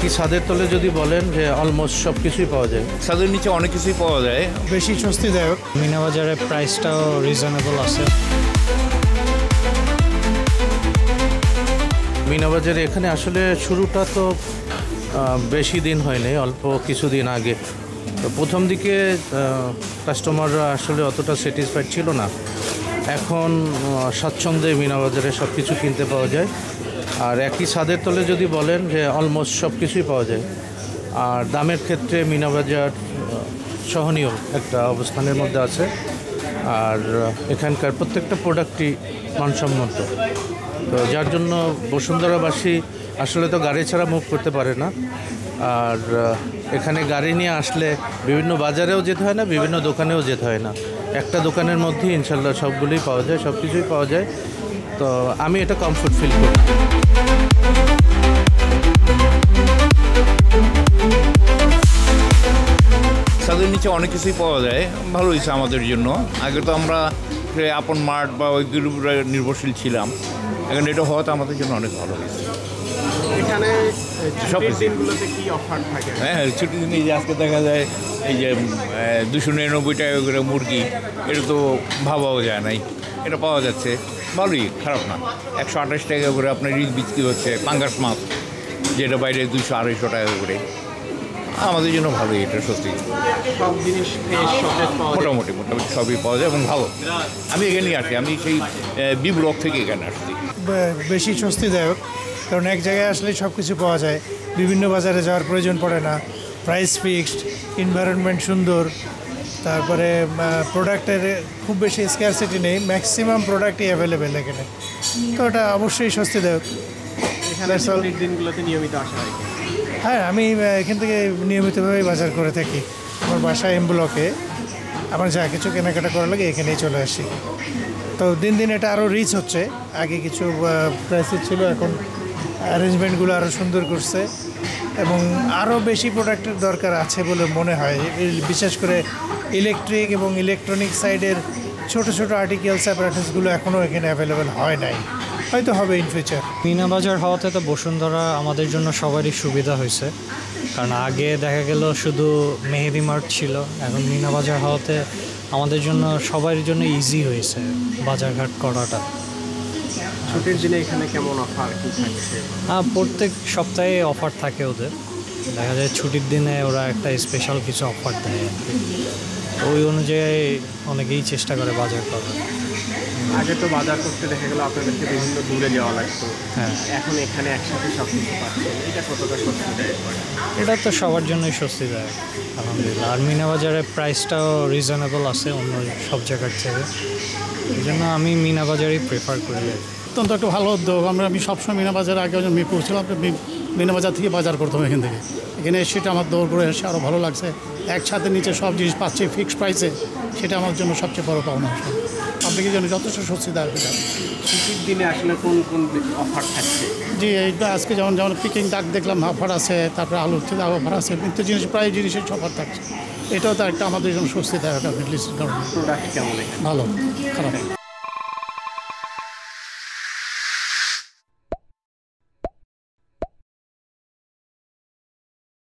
একই ছাদের তলে যদি বলেন যে অলমোস্ট সব কিছুই পাওয়া যায়। ছাদের নিচে অনেক কিছুই পাওয়া যায়, বেশি স্বস্তিদায়ক। মিনা বাজারের প্রাইসটাও রিজনেবল আছে। মিনা বাজারে এখানে আসলে শুরুটা তো বেশি দিন হয়নি, অল্প কিছুদিন আগে। তো প্রথম দিকে কাস্টমাররা আসলে অতটা স্যাটিসফাইড ছিল না। এখন স্বাচ্ছন্দ্যে মিনা বাজারে সব কিছু কিনতে পাওয়া যায়। আর একই ছাদের তলে যদি বলেন যে অলমোস্ট সব কিছুই পাওয়া যায়। আর দামের ক্ষেত্রে মিনা বাজার সহনীয় একটা অবস্থানের মধ্যে আছে। আর এখানকার প্রত্যেকটা প্রোডাক্টই মানসম্মত। তো যার জন্য বসুন্ধরাবাসী আসলে তো গাড়ি ছাড়া মুভ করতে পারে না। আর এখানে গাড়ি নিয়ে আসলে বিভিন্ন বাজারেও যেতে হয় না, বিভিন্ন দোকানেও যেতে হয় না। একটা দোকানের মধ্যেই ইনশাল্লাহ সবগুলোই পাওয়া যায়, সব কিছুই পাওয়া যায়। তো আমি এটা কমফোর্ট ফিল করি। ছাদের নিচে অনেক কিছুই পাওয়া যায়, ভালো হয়েছে আমাদের জন্য। আগে তো আমরা আপন মার্ট বা ওইগুলোর উপরে নির্ভরশীল ছিলাম, এখন এটা হওয়াতে আমাদের জন্য অনেক ভালো হয়েছে। এখানে সব দিনগুলোতে কি অফার থাকে? হ্যাঁ, ছুটির দিনে যে আজকে দেখা যায় এই যে 299 টাকা করে মুরগি, এটা তো ভাবাও যায় নাই, এটা পাওয়া যাচ্ছে, ভালোই, খারাপ না। 128 টাকা করে আপনার রিচ বিক্রি হচ্ছে পাঙ্গাস মাছ, যেটা বাইরে 200-250 টাকা করে। আমাদের জন্য ভালোই, এটা সত্যি। সব জিনিস মোটামুটি সবই পাওয়া যায় এবং ভালো। আমি এখানেই আসি, আমি সেই বি ব্লক থেকে এখানে আসছি। বেশি স্বস্তিদায়ক, কারণ এক জায়গায় আসলে সব কিছু পাওয়া যায়, বিভিন্ন বাজারে যাওয়ার প্রয়োজন পড়ে না। প্রাইস ফিক্সড, এনভায়রনমেন্ট সুন্দর, তারপরে প্রোডাক্টের খুব বেশি স্ক্যারসিটি নেই, ম্যাক্সিমাম প্রোডাক্টই অ্যাভেলেবেল এখানে। তো এটা অবশ্যই স্বস্তিদায়ক। এখানে দিনগুলোতে নিয়মিত আসা হয়? হ্যাঁ, আমি এখান থেকে নিয়মিতভাবেই বাজার করে থাকি। আমার বাসা এম ব্লকে, আমার যা কিছু কেনাকাটা করা লাগে এখানেই চলে আসি। তো দিন দিন এটা আরও রিচ হচ্ছে। আগে কিছু প্রাইসেস ছিল, এখন অ্যারেঞ্জমেন্টগুলো আরও সুন্দর করছে এবং আরও বেশি প্রোডাক্টের দরকার আছে বলে মনে হয়। বিশেষ করে ইলেকট্রিক এবং ইলেকট্রনিক সাইডের ছোট ছোট আর্টিকেলস অ্যাপারেটাসগুলো এখনও এখানে অ্যাভেলেবেল হয় নাই, হয়তো হবে ইন ফিউচার। মিনা বাজার হওয়াতে তো বসুন্ধরা আমাদের জন্য সবারই সুবিধা হয়েছে, কারণ আগে দেখা গেল শুধু মেহেদি মার্ট ছিল, এখন মিনা বাজার হওয়াতে আমাদের জন্য সবার জন্য ইজি হয়েছে বাজারঘাট করাটা। ছুটির দিনে এখানে কেমন অফার কি থাকছে? হ্যাঁ, প্রত্যেক সপ্তাহে অফার থাকে ওদের। দেখা যায় ছুটির দিনে ওরা একটা স্পেশাল কিছু অফার দেয় আর কি। ওই অনুযায়ী অনেকেই চেষ্টা করে বাজার করার। আগে তো বাজার করতে দেখা গেল আপনাদেরকে বিভিন্ন দূরে যাওয়া লাগতো, হ্যাঁ, এখন এখানে একসাথে সব কিছু পাচ্ছেন, এটা কতটা স্বস্তিদায়ক? এটা তো সবার জন্যই স্বস্তিদায়ক আলহামদুলিল্লাহ। আর মিনা বাজারের প্রাইসটাও রিজনেবল আছে অন্য সব জায়গার থেকে, এই জন্য আমি মিনা বাজারই প্রেফার করি। অত্যন্ত একটা ভালো উদ্যোগ। আমি সবসময় মিনা বাজারে আগে মিরপুর ছিলাম, মিনা বাজার থেকে বাজার করতাম এখান থেকে। এখানে সেটা আমার দৌড় করে এসে আরও ভালো লাগছে। একসাথে নিচে সব জিনিস পাচ্ছি ফিক্সড প্রাইসে, সেটা আমার জন্য সবচেয়ে বড় পাওনা। আপনাকে জন্য যথেষ্ট স্বস্তিদায়ক এটা। ছুটির দিনে আসলে কোন কোন অফার থাকছে? জি, এইটা আজকে যেমন পিকিং ডাক দেখলাম অফার আছে, তারপরে আলুর থেকে অফার আছে, কিন্তু জিনিস প্রায় জিনিসের অফার থাকছে। এটাও তো একটা আমাদের জন্য স্বস্তিদায়ক লিস্টের কারণে। প্রোডাক্ট কেমন? ভালো, খারাপ।